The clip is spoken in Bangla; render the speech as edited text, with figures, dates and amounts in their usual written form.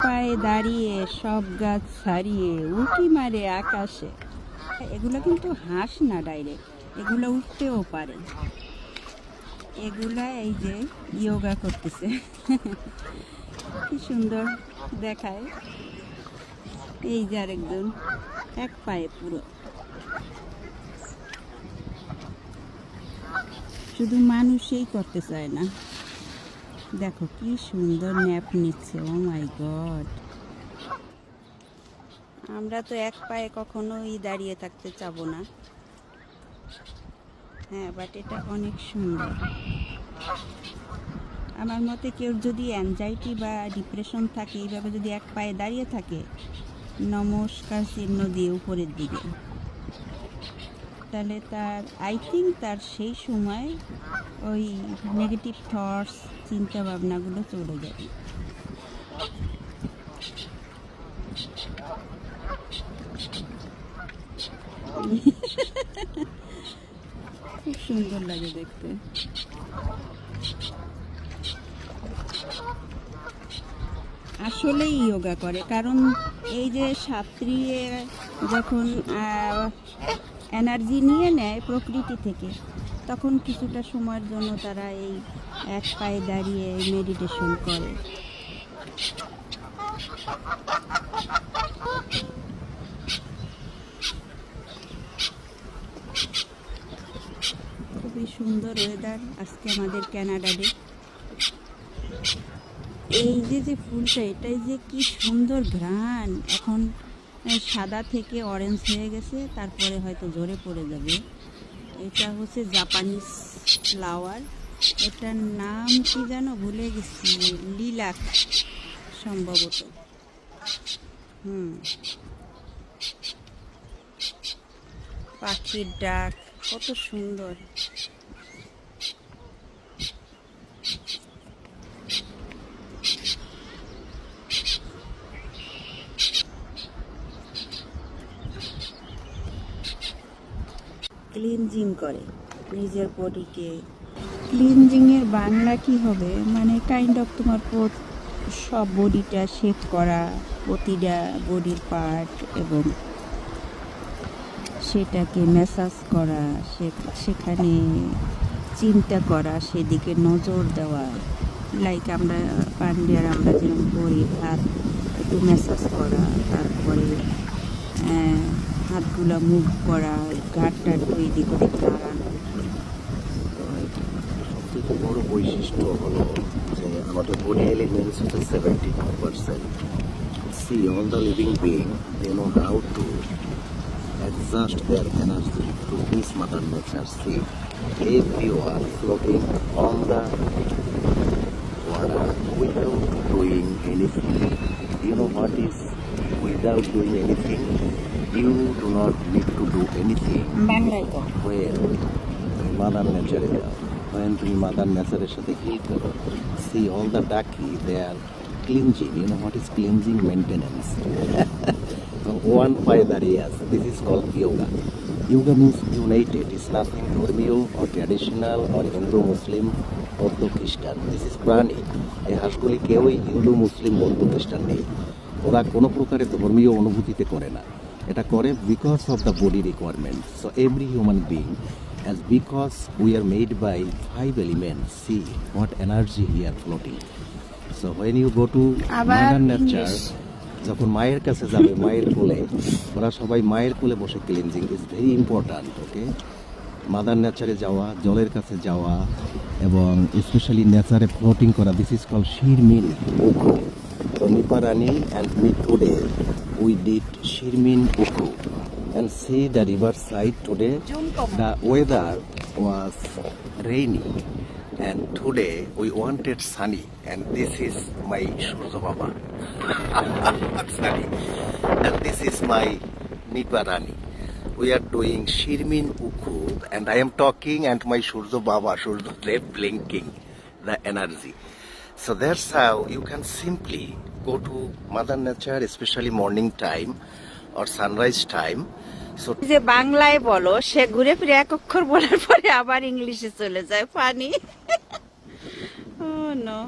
পায়ে দাঁড়িয়ে সব গাছ ছাড়িয়ে উঁকি মারে আকাশে। এগুলো কিন্তু হাঁস না, ডাইরেক্ট এগুলো উঠতেও পারে। এগুলা এই যে যোগা করতেছে। কি সুন্দর দেখায়। এই যে আরেকজন এক পায়ে পুরো, শুধু মানুষই করতে চায় না। দেখো কি সুন্দর ন্যাপ নিচ্ছে। ও মাই গড, আমরা তো এক পায়ে কখনোই দাঁড়িয়ে থাকতে চাবো না। হ্যাঁ, বাট এটা অনেক সুন্দর। আমার মতে কেউ যদি অ্যাংজাইটি বা ডিপ্রেশন থাকে, এইভাবে যদি এক পায়ে দাঁড়িয়ে থাকে, নমস্কার চিহ্ন দিয়ে উপরের দিকে, তাহলে তার আই থিঙ্ক তার সেই সময় ওই নেগেটিভ থটস, চিন্তা ভাবনাগুলো চলে যাবে। খুব সুন্দর লাগে দেখতে। আসলেই যোগা করে, কারণ এই যে ছাত্রীরা যখন এনার্জি নিয়ে নেয় প্রকৃতি থেকে, তখন কিছুটা সময়ের জন্য তারা এই এক পায়ে দাঁড়িয়ে মেডিটেশন করে। খুবই সুন্দর ওয়েদার আজকে আমাদের কানাডাতে। এই যে ফুলটা, এটাই যে কি সুন্দর ঘ্রাণ। এখন সাদা থেকে অরেঞ্জ হয়ে গেছে, তারপরে হয়তো ঝরে পড়ে যাবে। এটা হচ্ছে জাপানিজ ফ্লাওয়ার। এটার নাম কি যেন ভুলে গেছি, লিলাক সম্ভবত। পাখির ডাক কত সুন্দর। ক্লিনজিং করে নিজের বডিকে। ক্লিনজিংয়ের বাংলা কি হবে, মানে কাইন্ড অফ তোমার সব বডিটা শেভ করা, প্রতিটা বডির পার্ট, এবং সেটাকে ম্যাসাজ করা, সেখানে চিন্তা করা, সেদিকে নজর দেওয়া। লাইক আমরা পান্ডিয়ার আমরা যেরকম করি, হাত একটু ম্যাসাজ করা, তারপরে হাতগুলা মুভ করা, ঘাটটা একটু এদিক ওদিক নাড়ানো। সবথেকে বড় বৈশিষ্ট্য হলো যে আমাদের বডি এলিমেন্টস হচ্ছে 72%। See, all the living being, they know how to adjust their energy to this Mother Nature. See, everyone floating on the water without doing anything. You know what is without doing anything? You do not need to do anything. When Mother Nature is when তুমি Mother Nature এর সাথে heal করো, see all the ducky, they are cleansing. You know what is cleansing? Maintenance. One পায়ে দাঁড়িয়ে আছে. This is called yoga. Yoga means united. It's nothing ধর্মীয় or traditional or Hindu, Muslim, বৌদ্ধ, খ্রিস্টান. This is প্রাণী. এই হাঁসগুলি কেউই হিন্দু, মুসলিম, বৌদ্ধ, খ্রিস্টান নেই। ওরা কোনো প্রকারের ধর্মীয় অনুভূতিতে করে না। এটা করে because of the body requirement. So every human being, as because we are made by 5 elements, see what energy here floating. So when you go to Mother Nature, যখন মায়ের কাছে যাবে, মায়ের কোলে, ওরা সবাই মায়ের কোলে বসে cleansing is very important. Okay, mother নেচারে যাওয়া, জলের কাছে যাওয়া, এবং স্পেশালি নেচারে ফ্লোটিং করা, দিস ইজ কল শিরমিন উখু। So Nipa Rani and me today, we did Shirmin Uku. And see the river side today, the weather was rainy, and today we wanted sunny, and this is my Surya Baba. Sunny. And this is my Nipa Rani. We are doing Shirmin Uku, and I am talking, and my Surya Baba, Surya Dev blinking the energy. So that's how you can simply go to Mother Nature, especially morning time or sunrise time. So যে বাংলায় বলো, সে ঘুরে ফিরে এক অক্ষর বলার পরে আবার ইংলিশে চলে যায়। ফানি। ও নো।